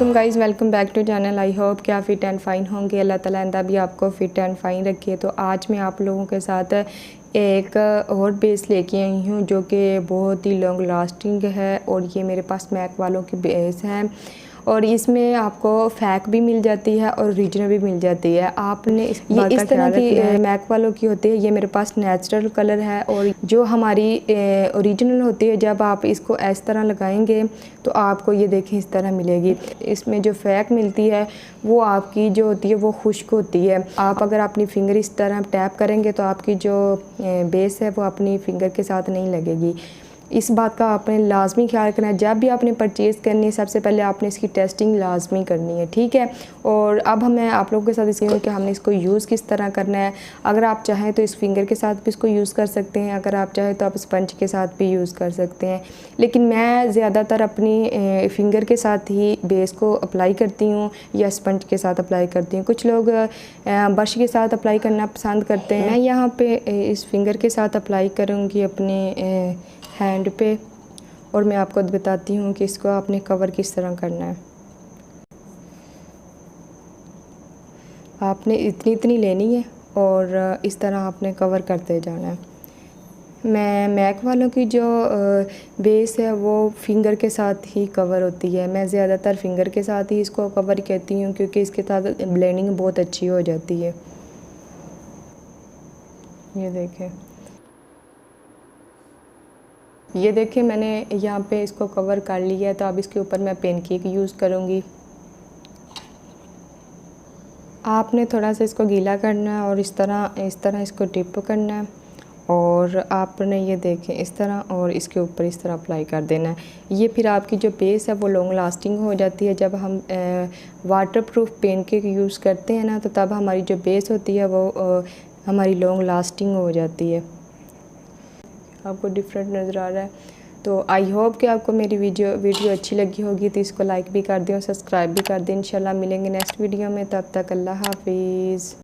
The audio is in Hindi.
वालेकुम guys, welcome back to channel. I hope कि आप फिट एंड फाइन होंगे। अल्लाह ताला इंदा भी आपको फ़िट एंड फाइन रखिए। तो आज मैं आप लोगों के साथ एक और बेस लेके आई हूँ जो कि बहुत ही लॉन्ग लास्टिंग है और ये मेरे पास मैक वालों की बेस है और इसमें आपको फैक भी मिल जाती है और ओरिजिनल भी मिल जाती है। आपने ये इस तरह की मैक वालों की होती है। ये मेरे पास नेचुरल कलर है और जो हमारी ओरिजिनल होती है, जब आप इसको इस तरह लगाएंगे तो आपको ये देखें इस तरह मिलेगी। इसमें जो फैक मिलती है वो आपकी जो होती है वो खुश्क होती है। आप अगर अपनी फिंगर इस तरह टैप करेंगे तो आपकी जो बेस है वो अपनी फिंगर के साथ नहीं लगेगी। इस बात का आपने लाजमी ख्याल रखना है। जब भी आपने परचेज़ करनी है सबसे पहले आपने इसकी टेस्टिंग लाजमी करनी है, ठीक है। और अब मैं आप लोगों के साथ इसलिए कि हमने इसको यूज़ किस तरह करना है। अगर आप चाहें तो इस फिंगर के साथ भी इसको यूज़ कर सकते हैं, अगर आप चाहें तो आप स्पंज के साथ भी यूज़ कर सकते हैं। लेकिन मैं ज़्यादातर अपनी फिंगर के साथ ही बेस को अप्लाई करती हूँ या स्पंज के साथ अप्लाई करती हूँ। कुछ लोग ब्रश के साथ अप्लाई करना पसंद करते हैं। मैं यहाँ पर इस फिंगर के साथ अप्लाई करूँगी अपने हैंड पे और मैं आपको बताती हूँ कि इसको आपने कवर किस तरह करना है। आपने इतनी लेनी है और इस तरह आपने कवर करते जाना है। मैं मैक वालों की जो बेस है वो फिंगर के साथ ही कवर होती है। मैं ज़्यादातर फिंगर के साथ ही इसको कवर करती हूँ क्योंकि इसके साथ ब्लेंडिंग बहुत अच्छी हो जाती है। ये देखें मैंने यहाँ पे इसको कवर कर लिया है। तो अब इसके ऊपर मैं पेनकेक यूज़ करूँगी। आपने थोड़ा सा इसको गीला करना है और इस तरह इसको डिप करना है और आपने ये देखें इस तरह और इसके ऊपर इस तरह अप्लाई कर देना है। ये फिर आपकी जो बेस है वो लॉन्ग लास्टिंग हो जाती है। जब हम वाटरप्रूफ पेनकेक यूज़ करते हैं ना तो तब हमारी जो बेस होती है वो हमारी लॉन्ग लास्टिंग हो जाती है। आपको डिफरेंट नज़र आ रहा है। तो आई होप कि आपको मेरी वीडियो अच्छी लगी होगी। तो इसको लाइक भी कर दें और सब्सक्राइब भी कर दें। इंशाल्लाह मिलेंगे नेक्स्ट वीडियो में। तब तक अल्लाह हाफिज़।